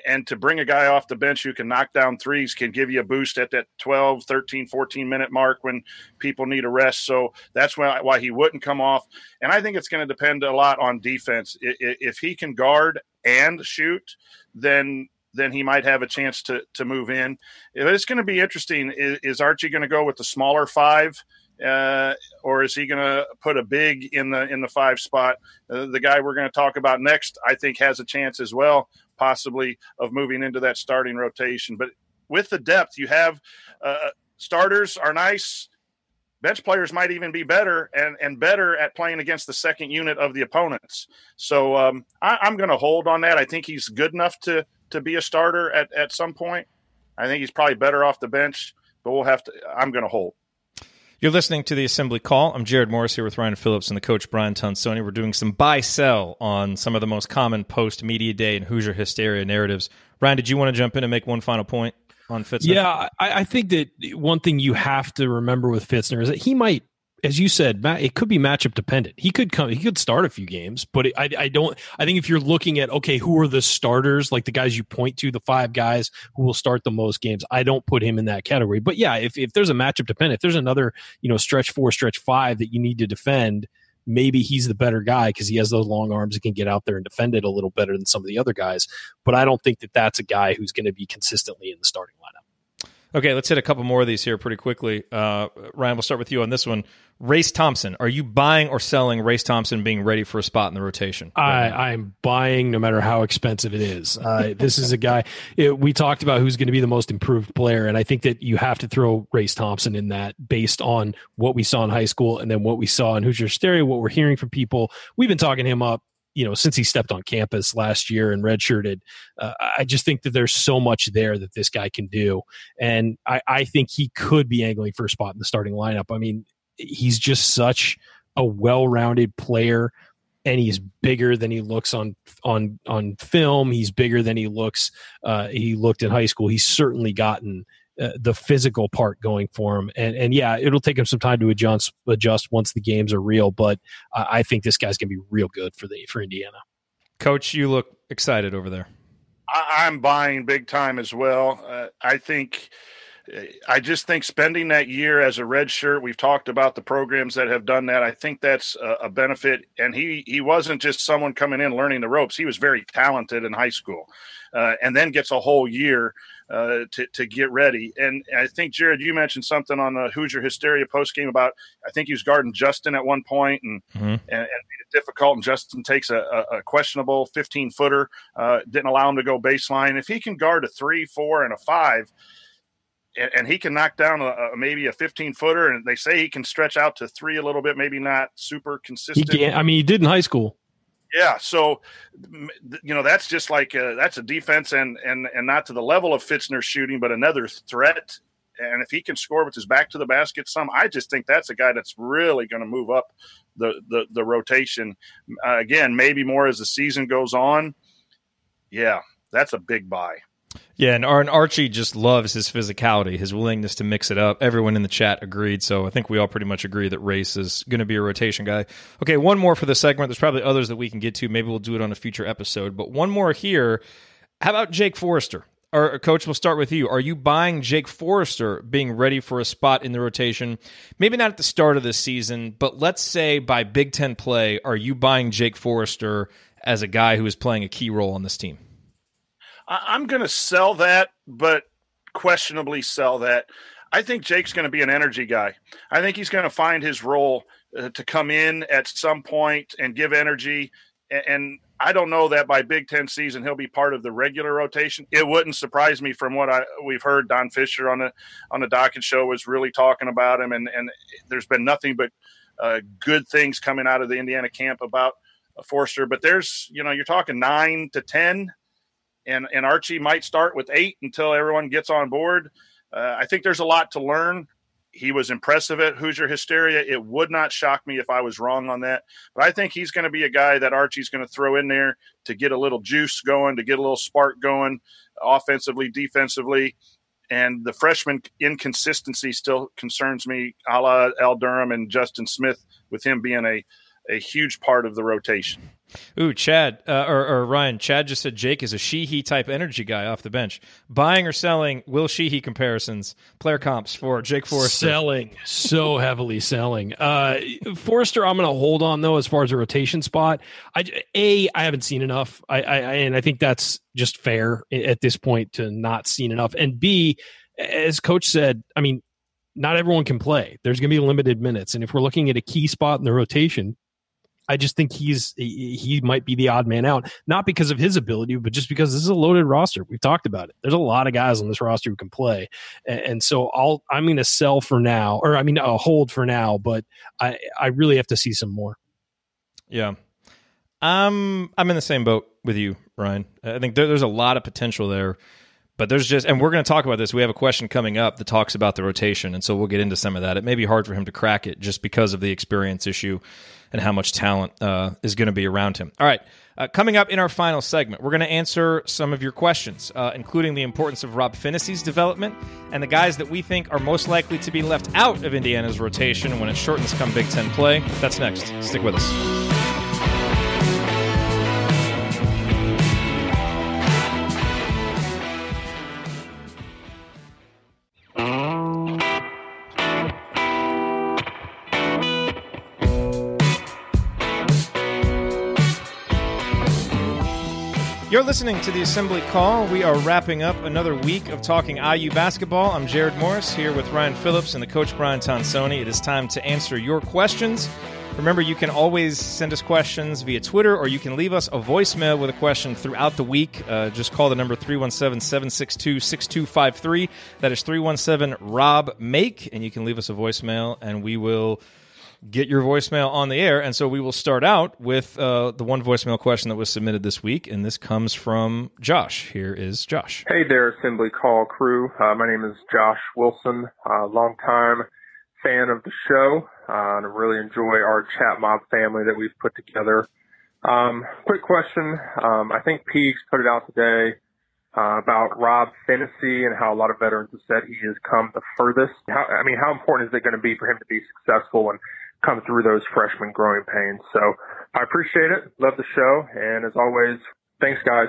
And to bring a guy off the bench who can knock down threes can give you a boost at that 12, 13, 14-minute mark when people need a rest. So that's why he wouldn't come off. And I think it's going to depend a lot on defense. If he can guard and shoot, then he might have a chance to move in. It's going to be interesting. Is Archie going to go with the smaller five, or is he going to put a big in the five spot? The guy we're going to talk about next, I think, has a chance as well, possibly, of moving into that starting rotation. But with the depth, you have starters are nice. Bench players might even be better and better at playing against the second unit of the opponents. So I'm going to hold on that. I think he's good enough to be a starter at some point. I think he's probably better off the bench, but I'm going to hold. You're listening to the Assembly Call. I'm Jerod Morris here with Ryan Phillips and the coach Brian Tonsoni. We're doing some buy-sell on some of the most common post-media day and Hoosier hysteria narratives. Ryan, did you want to jump in and make one final point on Fitzner? Yeah, I think that one thing you have to remember with Fitzner is that he might, as you said, it could be matchup dependent. He could start a few games, but I think if you're looking at, okay, who are the starters, like the guys you point to, the five guys who will start the most games, I don't put him in that category. But yeah, if there's a matchup dependent, if there's another, stretch 4, stretch 5 that you need to defend, maybe he's the better guy because he has those long arms and can get out there and defend it a little better than some of the other guys. But I don't think that that's a guy who's going to be consistently in the starting lineup. Okay, let's hit a couple more of these here pretty quickly. Ryan, we'll start with you on this one. Race Thompson. Are you buying or selling Race Thompson being ready for a spot in the rotation? I'm buying no matter how expensive it is. This is a guy, we talked about who's going to be the most improved player, and I think that you have to throw Race Thompson in that based on what we saw in high school and then what we saw in Hoosier hysteria, what we're hearing from people. We've been talking him up since he stepped on campus last year and redshirted. I just think that there's so much there that this guy can do. And I think he could be angling for a spot in the starting lineup. I mean, he's just such a well-rounded player, and he's bigger than he looks on film. He's bigger than he looked in high school. He's certainly gotten the physical part going for him. And yeah, it'll take him some time to adjust once the games are real, but I think this guy's going to be real good for Indiana. Coach, you look excited over there. I'm buying big time as well. I just think spending that year as a red shirt, we've talked about the programs that have done that. I think that's a benefit. And he wasn't just someone coming in learning the ropes. He was very talented in high school, and then gets a whole year to get ready. And I think, Jerod, you mentioned something on the Hoosier Hysteria postgame about, I think he was guarding Justin at one point and made it difficult. And Justin takes a questionable 15-footer, didn't allow him to go baseline. If he can guard a 3, 4, and a 5, and he can knock down maybe a 15-footer, and they say he can stretch out to 3 a little bit, maybe not super consistent. He did in high school. Yeah, so that's just like that's a defense, and not to the level of Fitzner's shooting, but another threat. And if he can score with his back to the basket, I just think that's a guy that's really going to move up the rotation. Again, maybe more as the season goes on. Yeah, that's a big buy. Yeah, and Archie just loves his physicality, his willingness to mix it up. Everyone in the chat agreed, so I think we all pretty much agree that Race is going to be a rotation guy. Okay, one more for the segment. There's probably others that we can get to. Maybe we'll do it on a future episode, but one more here. How about Jake Forrester? Or, Coach, we'll start with you. Are you buying Jake Forrester being ready for a spot in the rotation? Maybe not at the start of this season, but let's say by Big Ten play, are you buying Jake Forrester as a guy who is playing a key role on this team? I'm going to sell that, but questionably sell that. I think Jake's going to be an energy guy. I think he's going to find his role to come in at some point and give energy. And I don't know that by Big Ten season he'll be part of the regular rotation. It wouldn't surprise me from what we've heard. Don Fischer on the Docket show was really talking about him, and there's been nothing but good things coming out of the Indiana camp about Forrester. But there's, you're talking 9 to 10. And Archie might start with 8 until everyone gets on board. I think there's a lot to learn. He was impressive at Hoosier Hysteria. It would not shock me if I was wrong on that. But I think he's going to be a guy that Archie's going to throw in there to get a little juice going, to get a little spark going offensively, defensively. And the freshman inconsistency still concerns me, a la Al Durham and Justin Smith, with him being a huge part of the rotation. Ooh, Chad, or Ryan, Chad just said Jake is a Sheehy type energy guy off the bench. Buying or selling Will Sheehy comparisons, player comps for Jake Forrester? Selling, so heavily selling. Forrester, I'm going to hold on, though, as far as a rotation spot. I haven't seen enough, and I think that's just fair at this point to not seen enough. And B, as Coach said, I mean, not everyone can play. There's going to be limited minutes. And if we're looking at a key spot in the rotation, I just think he might be the odd man out, not because of his ability, but just because this is a loaded roster. We've talked about it. There's a lot of guys on this roster who can play, and so I'm going to sell for now, or hold for now. But I really have to see some more. Yeah, I'm in the same boat with you, Ryan. I think there's a lot of potential there. But there's and we're going to talk about this. We have a question coming up that talks about the rotation, and so we'll get into some of that. It may be hard for him to crack it just because of the experience issue and how much talent is going to be around him. All right, coming up in our final segment, we're going to answer some of your questions, including the importance of Rob Finney's development and the guys that we think are most likely to be left out of Indiana's rotation when it shortens come Big Ten play. That's next. Stick with us. You're listening to the Assembly Call. We are wrapping up another week of talking IU basketball. I'm Jerod Morris here with Ryan Phillips and the coach Brian Tonsoni. It is time to answer your questions. Remember, you can always send us questions via Twitter, or you can leave us a voicemail with a question throughout the week. Just call the number 317-762-6253. That is 317-ROB-MAKE, and you can leave us a voicemail, and we will get your voicemail on the air. And so we will start out with the one voicemail question that was submitted this week, and this comes from Josh. Here is Josh. Hey there, Assembly Call crew. My name is Josh Wilson, longtime fan of the show, and I really enjoy our chat mob family that we've put together. Quick question. I think Peaks put it out today about Rob Finney and how a lot of veterans have said he has come the furthest. How important is it going to be for him to be successful and come through those freshman growing pains? So I appreciate it. Love the show. And as always, thanks, guys.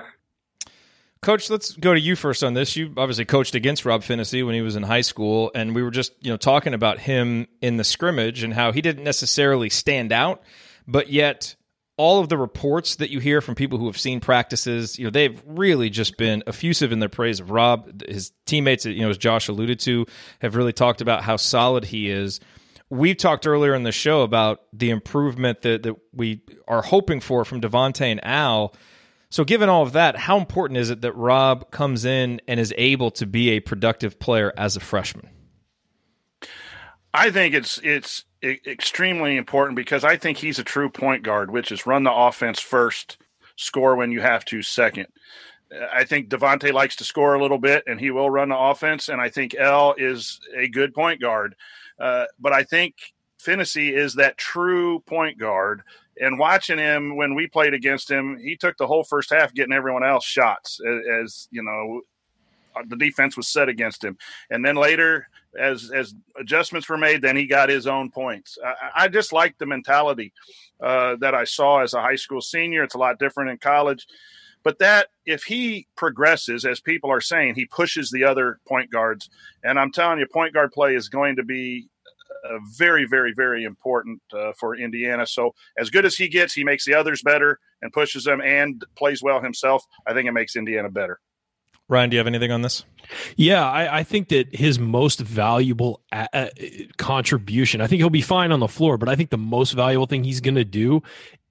Coach, let's go to you first on this. You obviously coached against Rob Finney when he was in high school, and we were just talking about him in the scrimmage and how he didn't necessarily stand out, but yet all of the reports that you hear from people who have seen practices, they've really just been effusive in their praise of Rob. His teammates, as Josh alluded to, have really talked about how solid he is. We've talked earlier in the show about the improvement that we are hoping for from Devonte and Al. So given all of that, how important is it that Rob comes in and is able to be a productive player as a freshman? I think it's extremely important because I think he's a true point guard, which is run the offense first, score when you have to second. I think Devonte likes to score a little bit, and he will run the offense, and I think L is a good point guard. But I think Finney is that true point guard. And watching him when we played against him, he took the whole first half getting everyone else shots as the defense was set against him. And then later, as adjustments were made, then he got his own points. I just like the mentality that I saw as a high school senior. It's a lot different in college. But that if he progresses, as people are saying, he pushes the other point guards. And I'm telling you, point guard play is going to be very, very, very important for Indiana. So as good as he gets, he makes the others better and pushes them and plays well himself. I think it makes Indiana better. Ryan, do you have anything on this? Yeah, I think that his most valuable contribution, I think he'll be fine on the floor, but I think the most valuable thing he's going to do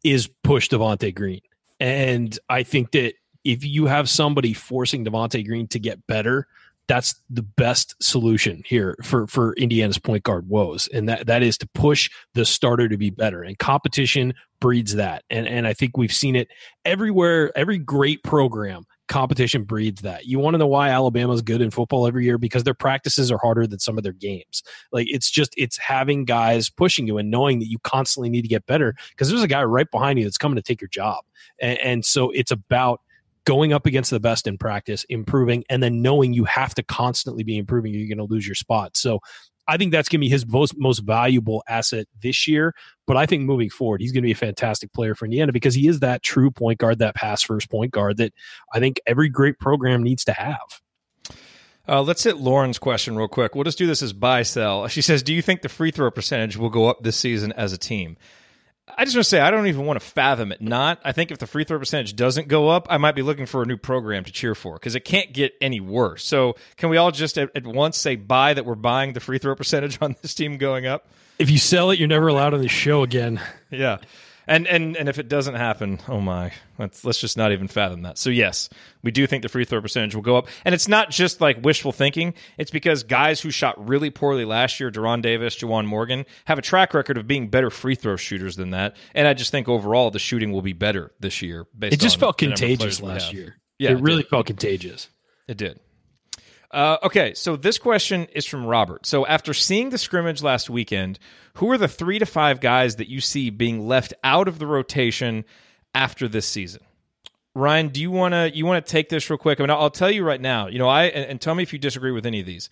is push Devonte Green. And I think that if you have somebody forcing Devonte Green to get better, that's the best solution here for Indiana's point guard woes. And that is to push the starter to be better. And competition breeds that. And I think we've seen it everywhere. Every great program, competition breeds that. You want to know why Alabama's good in football every year? Because their practices are harder than some of their games. Like it's having guys pushing you and knowing that you constantly need to get better because there's a guy right behind you that's coming to take your job. And so it's about going up against the best in practice, improving, and then knowing you have to constantly be improving or you're going to lose your spot. So I think that's going to be his most valuable asset this year. But I think moving forward, he's going to be a fantastic player for Indiana because he is that true point guard, that pass-first point guard that I think every great program needs to have. Let's hit Lauren's question real quick. We'll just do this as buy-sell. She says, do you think the free throw percentage will go up this season as a team? I just want to say I don't even want to fathom it not. I think if the free throw percentage doesn't go up, I might be looking for a new program to cheer for because it can't get any worse. So can we all just at once say buy that we're buying the free throw percentage on this team going up? If you sell it, you're never allowed on the show again. Yeah. And if it doesn't happen, oh my, let's just not even fathom that. So yes, we do think the free throw percentage will go up. And it's not just like wishful thinking. It's because guys who shot really poorly last year, Deron Davis, Juwan Morgan, have a track record of being better free throw shooters than that. And I just think overall the shooting will be better this year. It just felt contagious last year. Yeah, it really felt contagious. It did. Okay, so this question is from Robert. So after seeing the scrimmage last weekend, who are the 3 to 5 guys that you see being left out of the rotation after this season? Ryan, do you want to take this real quick? I mean, I'll tell you right now. And tell me if you disagree with any of these.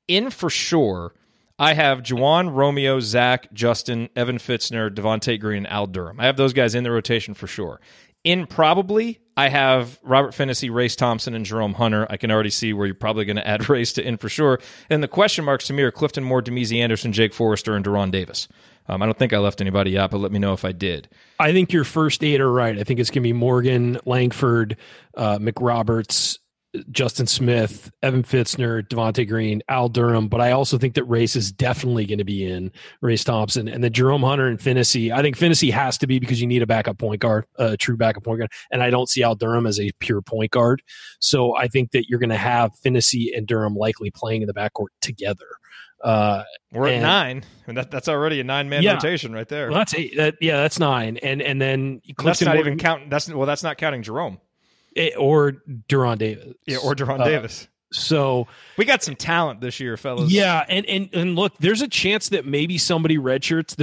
In for sure, I have Juwan, Romeo, Zach, Justin, Evan Fitzner, Devonte Green, and Al Durham. I have those guys in the rotation for sure. In probably, I have Robert Finney, Race Thompson, and Jerome Hunter. I can already see where you're probably going to add Race to in for sure. And the question marks to me are Clifton Moore, Demezy Anderson, Jake Forrester, and Deron Davis. I don't think I left anybody out, but let me know if I did. I think your first 8 are right. I think it's going to be Morgan, Langford, McRoberts, Justin Smith, Evan Fitzner, Devonte Green, Al Durham, but I also think that Race is definitely going to be in, Race Thompson, and then Jerome Hunter and Finney. I think Finney has to be because you need a backup point guard, a true backup point guard, and I don't see Al Durham as a pure point guard. So I think that you're going to have Finney and Durham likely playing in the backcourt together. We're at 9, and that's already a 9-man rotation right there. Well, that's 8. That's 9, and then that's not even counting. That's not counting Jerome or Duran Davis. Yeah, or Duran Davis. So we got some talent this year, fellas. Yeah, and look, there's a chance that maybe somebody redshirts.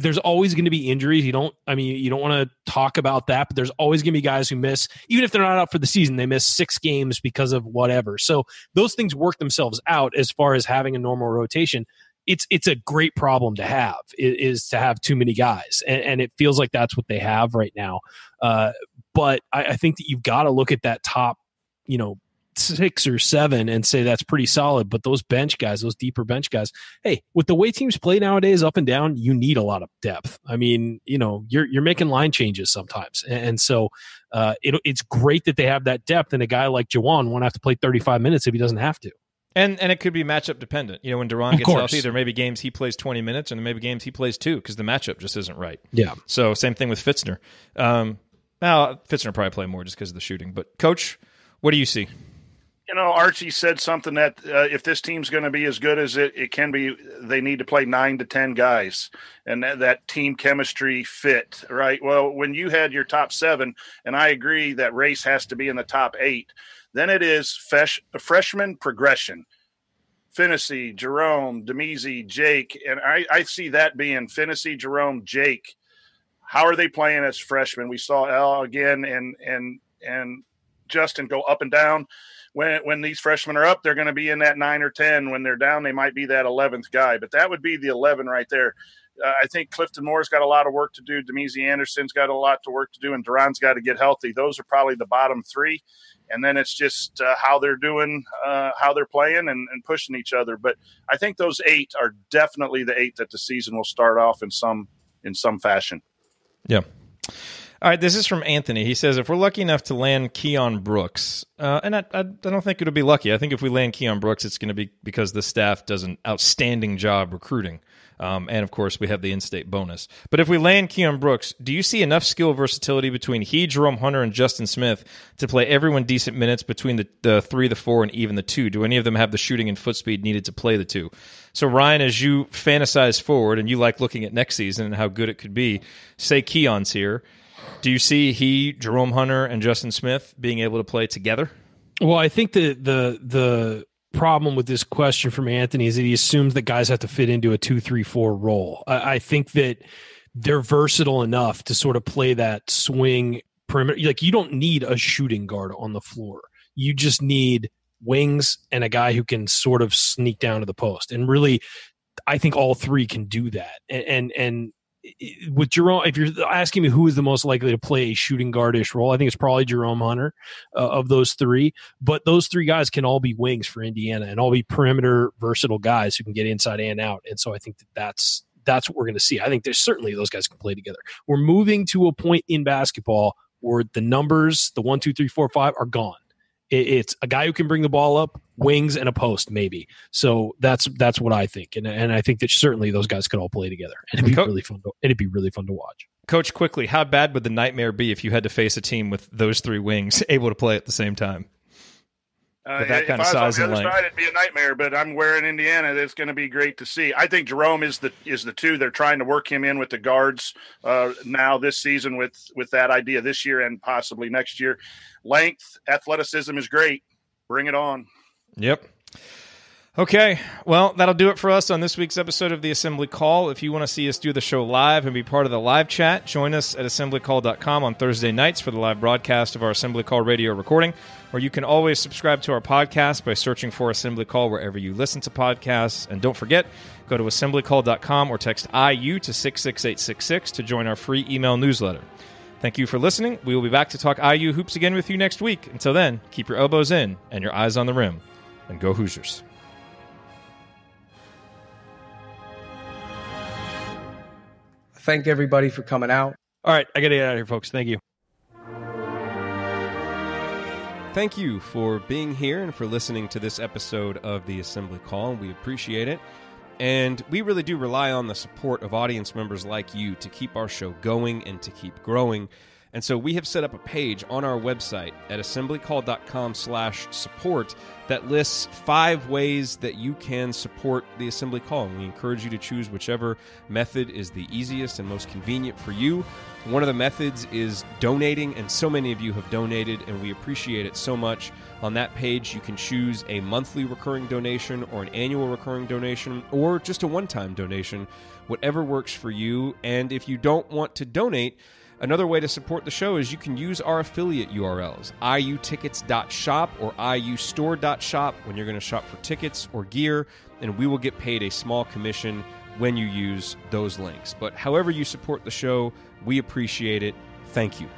There's always going to be injuries. You don't want to talk about that, but there's always going to be guys who miss, even if they're not out for the season. They miss 6 games because of whatever. So those things work themselves out as far as having a normal rotation. It's a great problem to have, is to have too many guys, and it feels like that's what they have right now. But I think that you've got to look at that top, 6 or 7 and say that's pretty solid. But those bench guys, those deeper bench guys, hey, with the way teams play nowadays, up and down, you need a lot of depth. I mean, you're making line changes sometimes, and so it's great that they have that depth. And a guy like Juwan won't have to play 35 minutes if he doesn't have to. And it could be matchup dependent. When Duran gets healthy, there may be games he plays 20 minutes, and there may be games he plays 2 because the matchup just isn't right. Yeah. So same thing with Fitzner. Fitzner probably play more just because of the shooting. But Coach, what do you see? Archie said something that if this team's going to be as good as it can be, they need to play 9 to 10 guys, and that team chemistry fit, right? Well, when you had your top 7, and I agree that Race has to be in the top 8, then it is freshman progression. Finney, Jerome, Demezi, Jake, and I see that being Finney, Jerome, Jake. How are they playing as freshmen? We saw Al again and Justin go up and down. When these freshmen are up, they're going to be in that 9 or 10. When they're down, they might be that 11th guy. But that would be the 11 right there. I think Clifton Moore's got a lot of work to do. Demezi Anderson's got a lot of work to do, and Duran's got to get healthy. Those are probably the bottom 3. And then it's just how they're doing, how they're playing and pushing each other. But I think those 8 are definitely the 8 that the season will start off in some fashion. Yeah. All right, this is from Anthony. He says, if we're lucky enough to land Keon Brooks, and I don't think it'll be lucky. I think if we land Keon Brooks, it's going to be because the staff does an outstanding job recruiting. And, of course, we have the in-state bonus. But if we land Keon Brooks, do you see enough skill versatility between he, Jerome Hunter, and Justin Smith to play everyone decent minutes between the 3, the 4, and even the 2? Do any of them have the shooting and foot speed needed to play the 2? So, Ryan, as you fantasize forward and you like looking at next season and how good it could be, say Keon's here. Do you see he, Jerome Hunter, and Justin Smith being able to play together? Well, I think the problem with this question from Anthony is that he assumes that guys have to fit into a 2-3-4 role. I think that they're versatile enough to sort of play that swing perimeter. Like, you don't need a shooting guard on the floor. You just need wings and a guy who can sort of sneak down to the post. And really, I think all 3 can do that. And with Jerome, if you're asking me who is the most likely to play a shooting guardish role, I think it's probably Jerome Hunter of those 3. But those 3 guys can all be wings for Indiana and all be perimeter versatile guys who can get inside and out. And so I think that's what we're going to see. I think there's certainly those guys can play together. We're moving to a point in basketball where the numbers, the 1, 2, 3, 4, 5 are gone. It's a guy who can bring the ball up, wings, and a post, maybe. So that's what I think, and I think that certainly those guys could all play together, and it'd be really fun to watch. Coach, quickly, how bad would the nightmare be if you had to face a team with those 3 wings able to play at the same time? With that kind of size and length, it'd be a nightmare. But I'm wearing Indiana. That's going to be great to see. I think Jerome is the 2. They're trying to work him in with the guards now this season with that idea this year and possibly next year. Length, athleticism is great. Bring it on. Yep. Okay, well, that'll do it for us on this week's episode of the Assembly Call. If you want to see us do the show live and be part of the live chat, join us at assemblycall.com on Thursday nights for the live broadcast of our Assembly Call radio recording, or you can always subscribe to our podcast by searching for Assembly Call wherever you listen to podcasts. And don't forget, go to assemblycall.com or text IU to 66866 to join our free email newsletter. Thank you for listening. We will be back to talk IU hoops again with you next week. Until then, keep your elbows in and your eyes on the rim, and go Hoosiers. Thank everybody for coming out. All right, I got to get out of here, folks. Thank you. Thank you for being here and for listening to this episode of the Assembly Call. We appreciate it. And we really do rely on the support of audience members like you to keep our show going and to keep growing. And so we have set up a page on our website at assemblycall.com/support that lists 5 ways that you can support the Assembly Call. And we encourage you to choose whichever method is the easiest and most convenient for you. One of the methods is donating, and so many of you have donated, and we appreciate it so much. On that page, you can choose a monthly recurring donation or an annual recurring donation or just a one-time donation, whatever works for you. And if you don't want to donate, another way to support the show is you can use our affiliate URLs, iutickets.shop or iustore.shop when you're going to shop for tickets or gear, and we will get paid a small commission when you use those links. But however you support the show, we appreciate it. Thank you.